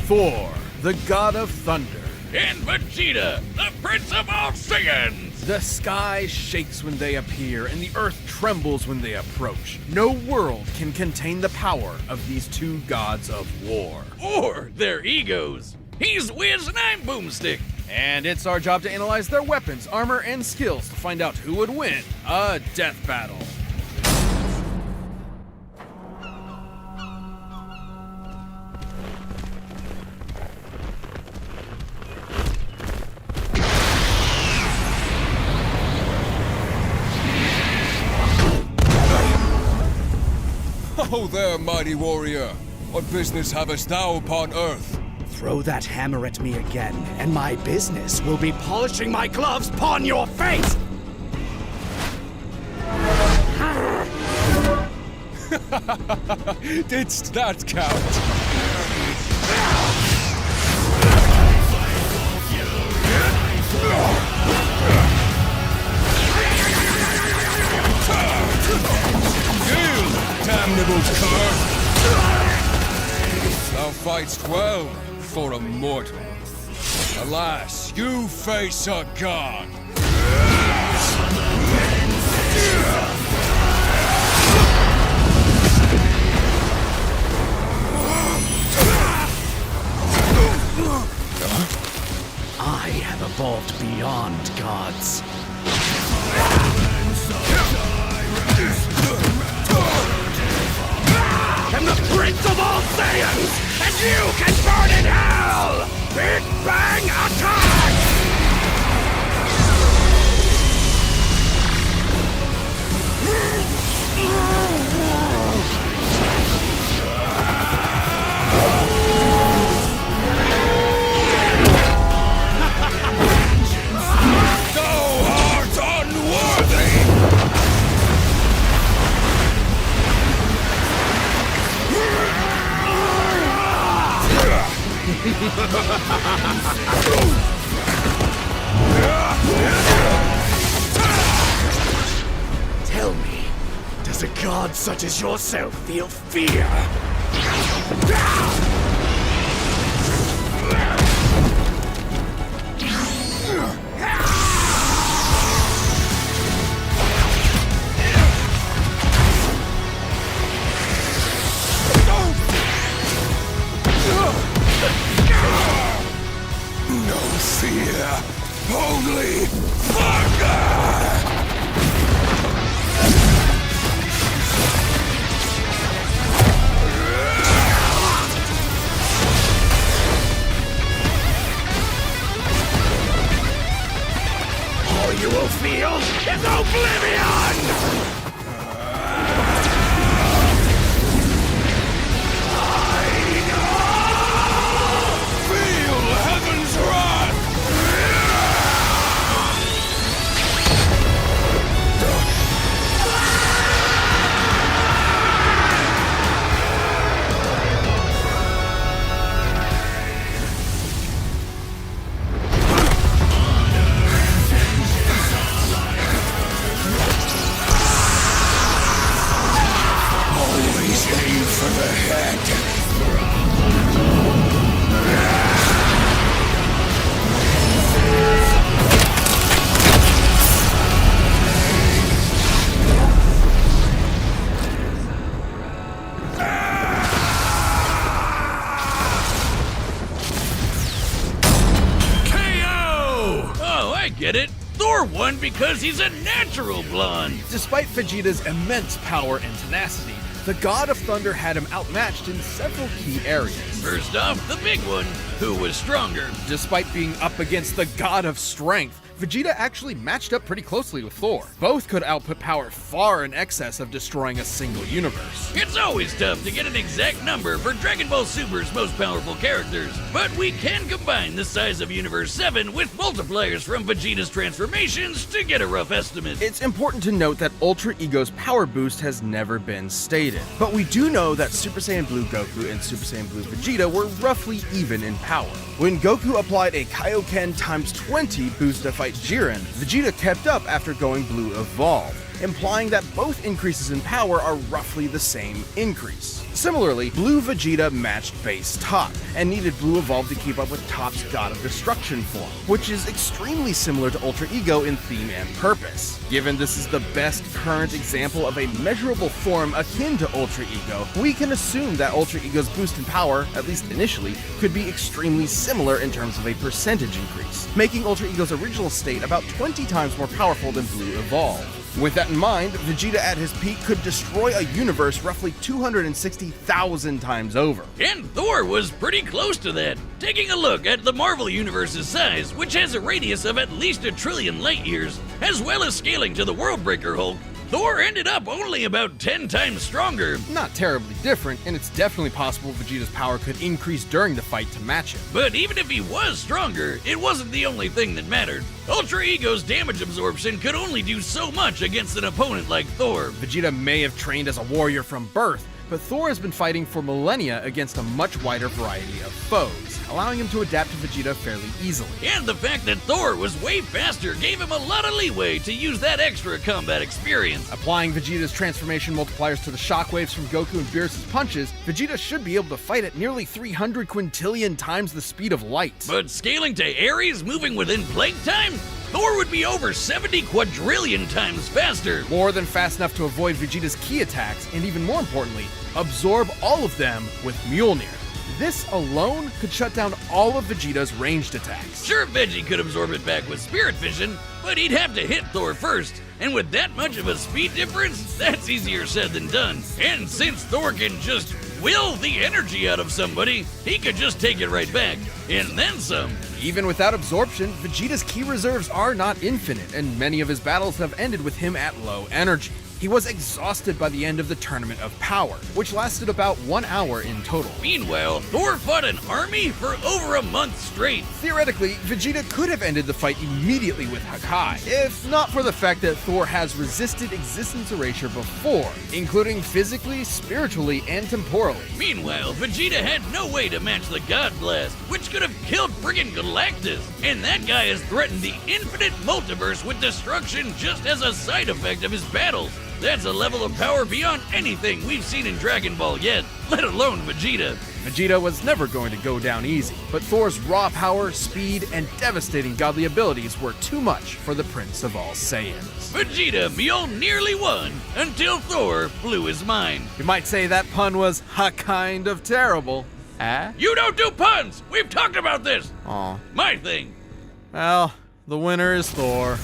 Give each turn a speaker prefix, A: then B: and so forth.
A: Thor, the god of thunder.
B: And Vegeta, the prince of all Saiyans!
A: The sky shakes when they appear, and the earth trembles when they approach. No world can contain the power of these two gods of war.
B: Or their egos. He's Wiz and I'm Boomstick.
A: And it's our job to analyze their weapons, armor, and skills to find out who would win a death battle.
C: Oh there, mighty warrior. What business havest thou upon earth?
D: Throw that hammer at me again, and my business will be polishing my gloves upon your face!
C: Didst that count? Damnable cur! Thou fight'st well for a mortal. Alas, you face a god!
D: I have evolved beyond gods. I'm the prince of all Saiyans, and you can burn in hell! Big Bang Attack!
C: Thou art unworthy!
D: Tell me, does a god such as yourself feel fear?
C: No fear, only thunder!
D: All you will feel is oblivion!
C: Feel heaven's wrath! Always aim for the head.
B: KO! Oh, I get it. Thor won because he's a natural blonde.
A: Despite Vegeta's immense power and tenacity, the god of thunder had him outmatched in several key areas.
B: First off, the big one, who was stronger.
A: Despite being up against the god of strength, Vegeta actually matched up pretty closely with Thor. Both could output power far in excess of destroying a single universe.
B: It's always tough to get an exact number for Dragon Ball Super's most powerful characters, but we can combine the size of Universe 7 with multipliers from Vegeta's transformations to get a rough estimate.
A: It's important to note that Ultra Ego's power boost has never been stated, but we do know that Super Saiyan Blue Goku and Super Saiyan Blue Vegeta were roughly even in power. When Goku applied a Kaioken times 20 boost to fight Jiren, Vegeta kept up after going Blue Evolved. implying that both increases in power are roughly the same increase. Similarly, Blue Vegeta matched base Top, and needed Blue Evolve to keep up with Top's God of Destruction form, which is extremely similar to Ultra Ego in theme and purpose. Given this is the best current example of a measurable form akin to Ultra Ego, we can assume that Ultra Ego's boost in power, at least initially, could be extremely similar in terms of a percentage increase, making Ultra Ego's original state about 20 times more powerful than Blue Evolve. With that in mind, Vegeta at his peak could destroy a universe roughly 260,000 times over.
B: And Thor was pretty close to that. Taking a look at the Marvel Universe's size, which has a radius of at least 1 trillion light years, as well as scaling to the Worldbreaker Hulk, Thor ended up only about 10 times stronger.
A: Not terribly different, and it's definitely possible Vegeta's power could increase during the fight to match it.
B: But even if he was stronger, it wasn't the only thing that mattered. Ultra Ego's damage absorption could only do so much against an opponent like Thor.
A: Vegeta may have trained as a warrior from birth, but Thor has been fighting for millennia against a much wider variety of foes, allowing him to adapt to Vegeta fairly easily.
B: And the fact that Thor was way faster gave him a lot of leeway to use that extra combat experience.
A: Applying Vegeta's transformation multipliers to the shockwaves from Goku and Beerus' punches, Vegeta should be able to fight at nearly 300 quintillion times the speed of light.
B: But scaling to Ares moving within blink time? Thor would be over 70 quadrillion times faster.
A: More than fast enough to avoid Vegeta's key attacks, and even more importantly, absorb all of them with Mjolnir. This alone could shut down all of Vegeta's ranged attacks.
B: Sure, Veggie could absorb it back with Spirit Vision, but he'd have to hit Thor first. And with that much of a speed difference, that's easier said than done. And since Thor can just will the energy out of somebody, he could just take it right back, and then some.
A: Even without absorption, Vegeta's ki reserves are not infinite, and many of his battles have ended with him at low energy. He was exhausted by the end of the Tournament of Power, which lasted about 1 hour in total.
B: Meanwhile, Thor fought an army for over a month straight.
A: Theoretically, Vegeta could have ended the fight immediately with Hakai, if not for the fact that Thor has resisted existence erasure before, including physically, spiritually, and temporally.
B: Meanwhile, Vegeta had no way to match the God Blast, which could have killed friggin' Galactus. And that guy has threatened the infinite multiverse with destruction just as a side effect of his battles. That's a level of power beyond anything we've seen in Dragon Ball yet, let alone Vegeta.
A: Vegeta was never going to go down easy, but Thor's raw power, speed, and devastating godly abilities were too much for the Prince of All Saiyans.
B: Vegeta nearly won until Thor blew his mind.
A: You might say that pun was kind of terrible.
B: You don't do puns! We've talked about this!
A: Aw.
B: My thing.
A: Well, the winner is Thor.